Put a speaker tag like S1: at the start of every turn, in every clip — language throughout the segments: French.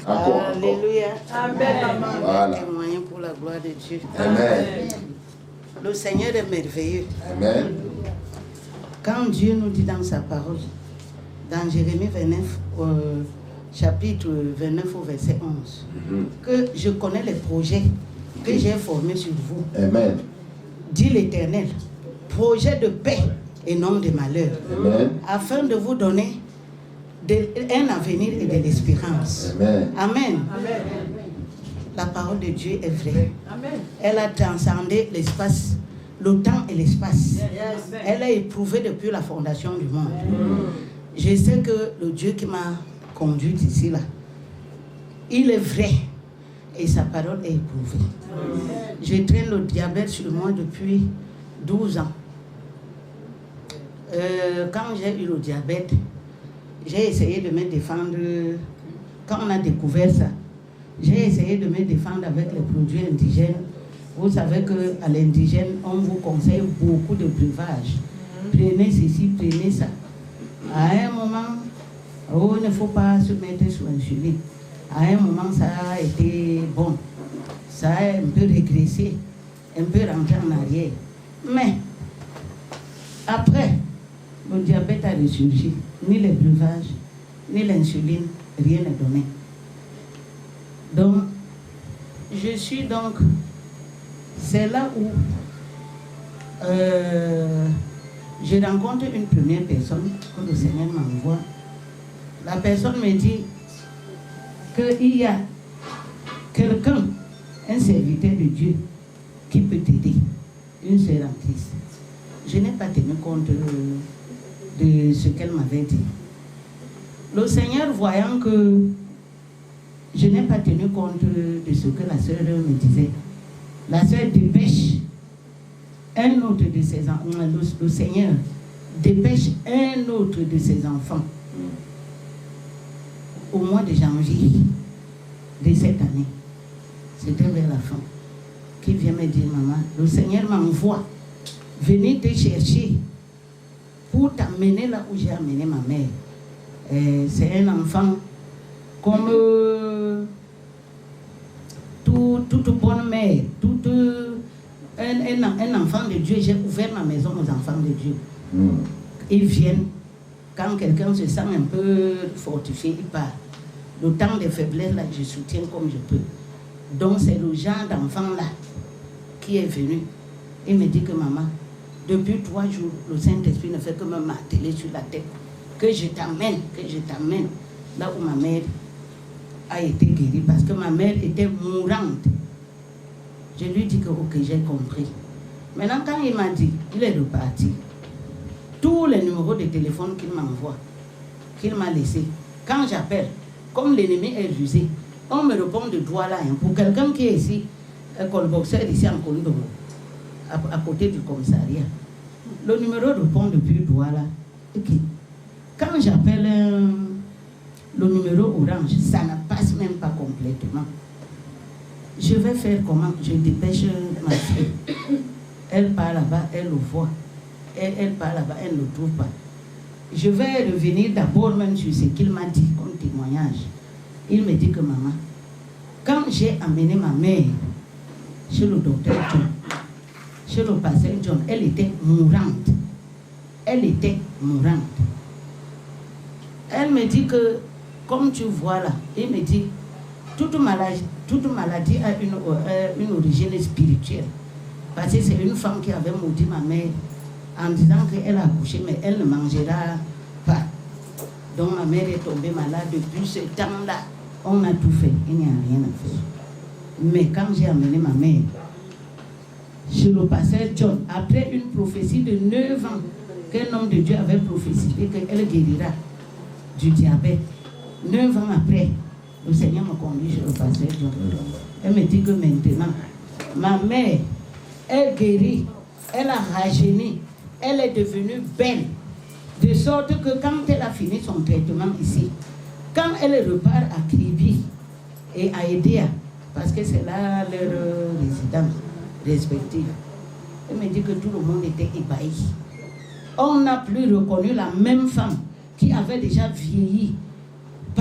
S1: Alléluia.
S2: Amen.
S1: Voilà. Témoigner pour la gloire de Dieu.
S3: Amen.
S1: Le Seigneur est merveilleux.
S3: Amen.
S1: Quand Dieu nous dit dans sa parole, dans Jérémie 29, chapitre 29 au verset 11, que je connais les projets que j'ai formés sur vous.
S3: Amen.
S1: Dit l'Éternel, projet de paix et non de malheur,
S3: Amen.
S1: afin de vous donner un avenir et de l'espérance.
S3: Amen.
S1: Amen.
S2: Amen.
S1: La parole de Dieu est vraie.
S2: Amen.
S1: Elle a transcendé l'espace, le temps et l'espace.
S2: Yes.
S1: Elle a éprouvé depuis la fondation du monde. Je sais que le Dieu qui m'a conduit ici, là, il est vrai et sa parole est éprouvée. Je traîne le diabète sur moi depuis 12 ans. Quand j'ai eu le diabète, j'ai essayé de me défendre. Quand on a découvert ça, j'ai essayé de me défendre avec les produits indigènes. Vous savez qu'à l'indigène, on vous conseille beaucoup de breuvages. Prenez ceci, prenez ça. À un moment, il ne faut pas se mettre sous l'insuline. À un moment, ça a été bon. Ça a un peu régressé, un peu rentré en arrière. Mais, après, le diabète a ressurgi. Ni les breuvages, ni l'insuline, rien n'est donné. Donc, c'est là où je rencontre une première personne que le Seigneur m'envoie. La personne me dit qu'il y a quelqu'un, un serviteur de Dieu, qui peut t'aider, une sœur en Christ. Je n'ai pas tenu compte de ce qu'elle m'avait dit. Le Seigneur, voyant que je n'ai pas tenu compte de ce que la sœur me disait, la sœur dépêche un autre de ses enfants, le Seigneur dépêche un autre de ses enfants au mois de janvier de cette année, c'était vers la fin, qui vient me dire, maman, le Seigneur m'envoie venir te chercher pour t'amener là où j'ai amené ma mère. C'est un enfant comme toute bonne mère, un enfant de Dieu. J'ai ouvert ma maison aux enfants de Dieu. Ils viennent, quand quelqu'un se sent un peu fortifié, il part. Le temps de faiblesse, là, je soutiens comme je peux. Donc c'est le genre d'enfant là qui est venu. Il me dit que maman, depuis 3 jours, le Saint-Esprit ne fait que me marteler sur la tête. Que je t'amène là où ma mère a été guérie. Parce que ma mère était mourante. Je lui dis que ok, j'ai compris. Maintenant, quand il m'a dit, il est reparti. Tous les numéros de téléphone qu'il m'envoie, qu'il m'a laissé, quand j'appelle, comme l'ennemi est rusé, on me répond de droit là. Pour quelqu'un qui est ici, un colboxeur ici en Colombo, à côté du commissariat, le numéro répond depuis droit là. Okay. Quand j'appelle le numéro orange, ça ne passe même pas complètement. Je vais faire comment? Je dépêche ma fille. Elle part là-bas, elle le voit. Elle part là-bas, elle ne le trouve pas. Je vais revenir d'abord même sur ce qu'il m'a dit comme témoignage. Il me dit que maman, quand j'ai amené ma mère chez le docteur John, chez le pasteur John, elle était mourante. Elle était mourante. Elle me dit que, comme tu vois là, il me dit, toute maladie a une origine spirituelle. Parce que c'est une femme qui avait maudit ma mère en disant qu'elle a accouché, mais elle ne mangera pas. Donc ma mère est tombée malade. Depuis ce temps-là, on a tout fait. Il n'y a rien à faire. Mais quand j'ai amené ma mère chez le pasteur John, après une prophétie de 9 ans, qu'un homme de Dieu avait prophétisé qu'elle guérira du diabète. 9 ans après, le Seigneur m'a conduit chez le pasteur John. Elle me dit que maintenant, ma mère est guérie, elle a rajeuni, elle est devenue belle. De sorte que quand elle a fini son traitement ici, quand elle repart à Kribi et à Edea, parce que c'est là leur résidence respective, elle me dit que tout le monde était ébahi. On n'a plus reconnu la même femme qui avait déjà vieilli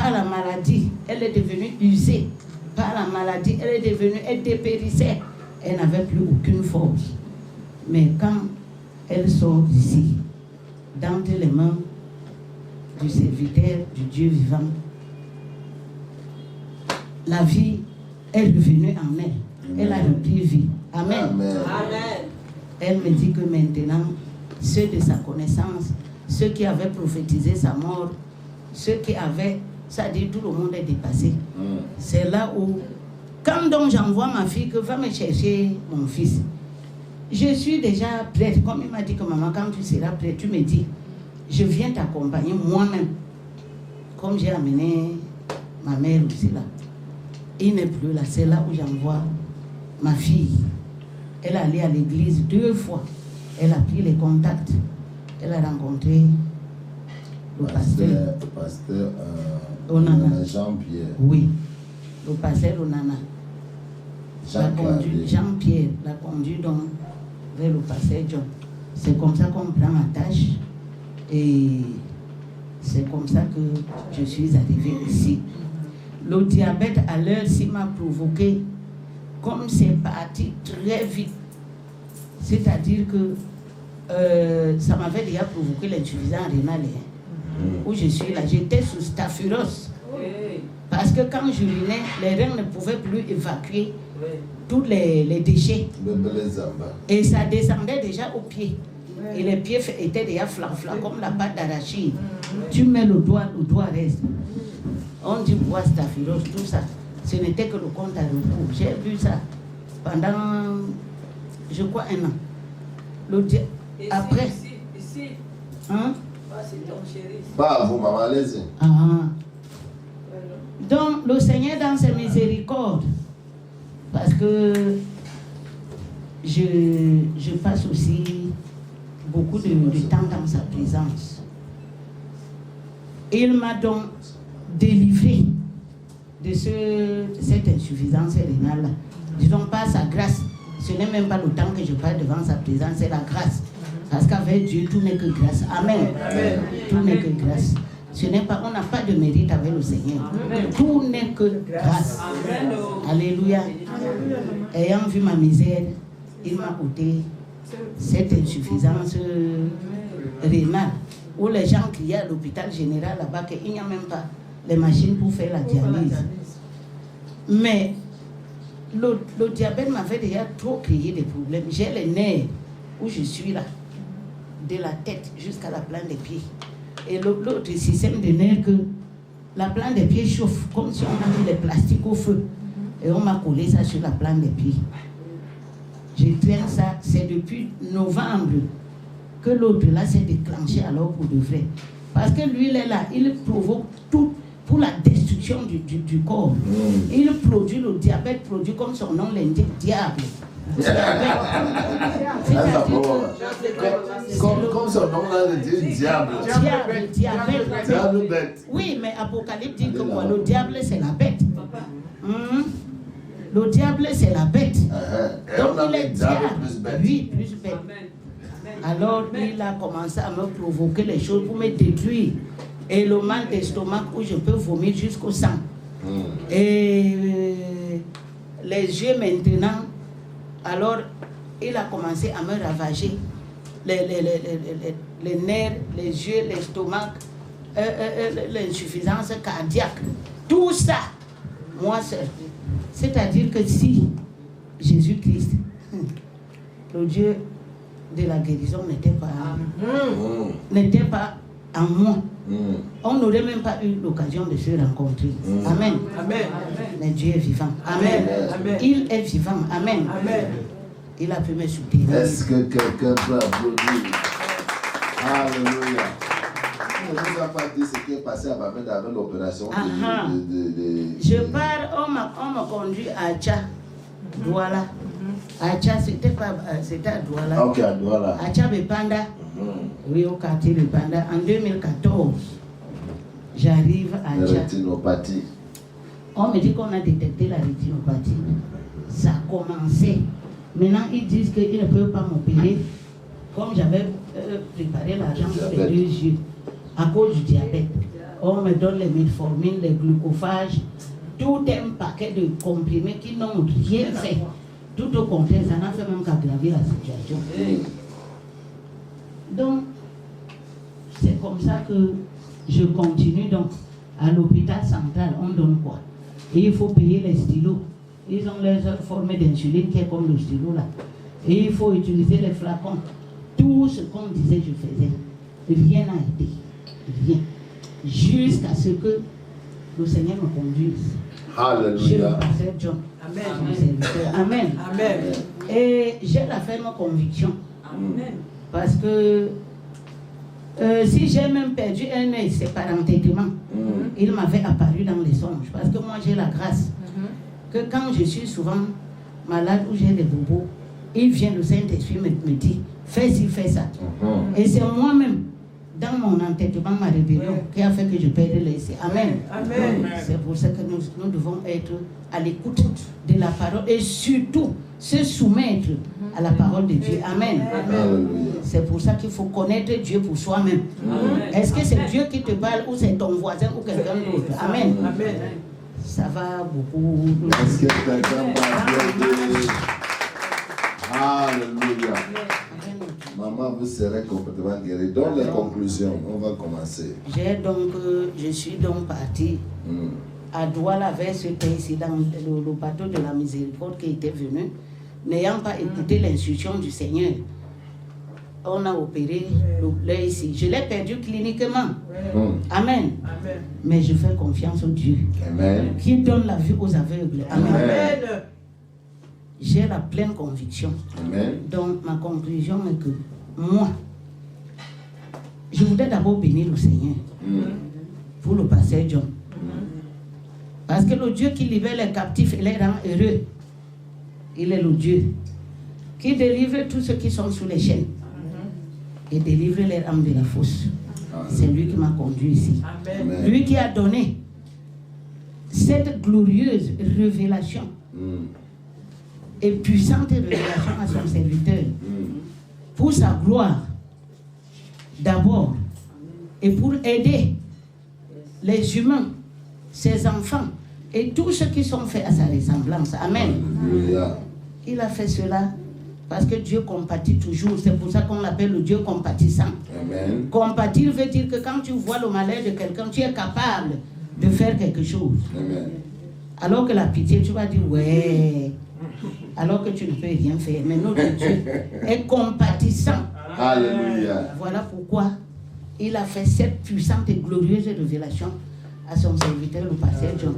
S1: par la maladie. Elle est devenue usée par la maladie. Elle dépérissait. Elle n'avait plus aucune force. Mais quand elle sort d'ici, d'entre les mains du serviteur, du Dieu vivant, la vie est revenue en elle. Elle a repris vie. Amen.
S2: Amen.
S1: Elle me dit que maintenant, ceux de sa connaissance, ceux qui avaient prophétisé sa mort, ceux qui avaient, ça dit tout le monde est dépassé. C'est là où, quand donc j'envoie ma fille que va me chercher mon fils, je suis déjà prête. Comme il m'a dit que maman, quand tu seras prête, tu me dis, je viens t'accompagner moi-même. Comme j'ai amené ma mère aussi là. Il n'est plus là, c'est là où j'envoie ma fille. Elle est allée à l'église 2 fois. Elle a pris les contacts. Elle a rencontré le pasteur.
S2: Pasteur
S1: Onana.
S2: Jean-Pierre.
S1: Oui, le pasteur Onana.
S2: Jean-Pierre.
S1: Jean-Pierre l'a conduit donc vers le pasteur John. C'est comme ça qu'on prend ma tâche. Et c'est comme ça que je suis arrivée ici. Le diabète à l'heure-ci m'a provoqué, comme c'est parti très vite. C'est-à-dire que ça m'avait déjà provoqué l'insuffisance rénale. Où je suis là, j'étais sous staphylos. Parce que quand j'urinais, les reins ne pouvaient plus évacuer tous les déchets. Et ça descendait déjà aux pieds. Et les pieds étaient déjà flan-flan comme la pâte d'arachide. Tu mets le doigt reste. On dit bois staphylos, tout ça. Ce n'était que le compte à rebours. J'ai vu ça pendant, je crois, 1 an. Après.
S3: Ici.
S1: Hein?
S3: C'est ton chéri.
S2: Pas vous, maman, allez-y.
S1: Donc, le Seigneur, dans ses miséricordes, parce que je passe aussi beaucoup de temps dans sa présence. Il m'a donc délivré de cette insuffisance rénale-là. Disons pas sa grâce. Ce n'est même pas le temps que je parle devant sa présence, c'est la grâce. Parce qu'avec Dieu, tout n'est que grâce. Amen. Amen. Tout n'est que grâce. Ce n'est pas, on n'a pas de mérite avec le Seigneur. Amen. Tout n'est que grâce. Amen. Alléluia. Ayant vu ma misère, il m'a ôté cette insuffisance rénale. Où les gens criaient à l'hôpital général là-bas qu'il n'y a même pas les machines pour faire la dialyse. Mais le diabète m'avait déjà trop créé des problèmes. J'ai les nerfs où je suis là, de la tête jusqu'à la plante des pieds. Et l'autre système de nerfs que la plante des pieds chauffe, comme si on a mis des plastiques au feu. Et on m'a collé ça sur la plante des pieds. Je traîne ça, c'est depuis novembre que l'autre là s'est déclenché alors pour de vrai. Parce que lui, il est là, il provoque tout pour la destruction du corps. Il produit le diabète, produit comme son nom l'indique, diable.
S2: Comme son nom là, le diable.
S1: Diabète. Oui, mais Apocalypse dit que moi, le diable c'est la bête. Le diable c'est la bête. Donc il est diable. Oui, plus bête. Alors il a commencé à me provoquer les choses pour me détruire. Et le mal d'estomac où je peux vomir jusqu'au sang. Et les yeux maintenant, alors il a commencé à me ravager les nerfs, les yeux, l'estomac, l'insuffisance cardiaque. Tout ça, moi seul. C'est-à-dire que si Jésus-Christ, le Dieu de la guérison, n'était pas en moi, on n'aurait même pas eu l'occasion de se rencontrer. Amen.
S3: Amen.
S1: Mais Dieu est vivant. Amen.
S3: Amen.
S1: Il est vivant. Amen.
S3: Amen.
S1: Il a pu me soutenir.
S2: Est-ce que quelqu'un peut applaudir? Alléluia. On ne nous a pas dit ce qui est passé avec l'opération
S1: Je pars, on m'a conduit à Tcha, Douala. À Tcha, c'était à Douala.
S2: Ok, à Douala.
S1: À Tcha Bepanda. Oui, au quartier Bepanda. En 2014, j'arrive à Tcha.
S2: Rétinopathie.
S1: On me dit qu'on a détecté la rétinopathie. Ça a commencé. Maintenant, ils disent qu'ils ne peuvent pas m'opérer. Comme j'avais préparé l'argent pour les 2 yeux, à cause du diabète. On me donne les metformines, les glucophages, tout un paquet de comprimés qui n'ont rien fait. Tout au contraire, ça n'a fait même qu'aggraver la situation. Donc, c'est comme ça que je continue. Donc, à l'hôpital central, on donne quoi? Et il faut payer les stylos. Ils ont les formés d'insuline qui est comme le stylo là. Et il faut utiliser les flacons. Tout ce qu'on disait, je faisais. Rien n'a été. Rien. Jusqu'à ce que le Seigneur me conduise.
S2: Alléluia.
S1: J'ai le pasteur John.
S3: Amen.
S1: Son serviteur. Amen.
S3: Amen.
S1: Et j'ai la ferme conviction.
S3: Amen.
S1: Parce que si j'ai même perdu un œil, c'est par entêtement. Il m'avait apparu dans les songes. Parce que moi, j'ai la grâce que quand je suis souvent malade ou j'ai des bobos, il vient, le Saint-Esprit me dit, fais ci, fais ça. Et c'est moi-même, dans mon entêtement, ma rébellion, qui a fait que je perde l'œil. Amen.
S3: Amen.
S1: C'est pour ça que nous devons être à l'écoute de la parole et surtout se soumettre à la parole de Dieu. Amen. C'est pour ça qu'il faut connaître Dieu pour soi-même. Est-ce que c'est Dieu qui te parle ou c'est ton voisin ou quelqu'un d'autre? Amen.
S3: Amen.
S1: Ça va beaucoup.
S2: Est-ce que quelqu'un va applaudir? Alléluia. Maman, vous serez complètement guérie. Dans les conclusions, on va commencer.
S1: Je suis donc parti à Douala vers ce pays-ci, dans le bateau de la miséricorde qui était venu, n'ayant pas écouté l'instruction du Seigneur. On a opéré l'œil ici. Je l'ai perdu cliniquement. Amen. Mais je fais confiance au Dieu.
S2: Amen.
S1: Qui donne la vue aux aveugles. Amen.
S3: Amen.
S1: J'ai la pleine conviction.
S2: Amen.
S1: Donc, ma conclusion est que moi, je voudrais d'abord bénir le Seigneur pour le pasteur John. Parce que le Dieu qui libère les captifs et les rend heureux, il est le Dieu qui délivre tous ceux qui sont sous les chaînes et délivre les âmes de la fosse. C'est lui qui m'a conduit ici.
S3: Amen.
S1: Lui qui a donné cette glorieuse révélation et puissante révélation à son serviteur pour sa gloire d'abord et pour aider les humains, ses enfants et tous ceux qui sont faits à sa ressemblance. Amen.
S2: Alléluia.
S1: Il a fait cela parce que Dieu compatit toujours. C'est pour ça qu'on l'appelle le Dieu compatissant.
S2: Amen.
S1: Compatir veut dire que quand tu vois le malheur de quelqu'un, tu es capable de faire quelque chose.
S2: Amen.
S1: Alors que la pitié, tu vas dire, ouais, alors que tu ne peux rien faire. Mais notre Dieu est compatissant.
S2: Alléluia.
S1: Voilà pourquoi il a fait cette puissante et glorieuse révélation à son serviteur, le pasteur John,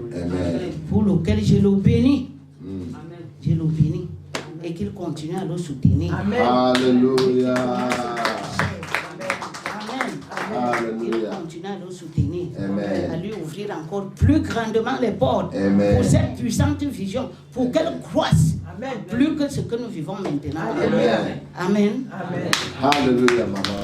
S1: pour lequel je le bénis. Je le bénis et qu'il continue à le soutenir.
S3: Amen.
S2: Alléluia.
S1: Amen. Il continue à le soutenir.
S2: Amen.
S1: À lui ouvrir encore plus grandement les portes.
S2: Amen.
S1: Pour cette puissante vision, pour qu'elle croisse
S3: Amen.
S1: plus que ce que nous vivons maintenant.
S2: Amen.
S1: Amen.
S3: Amen.
S2: Alléluia, maman.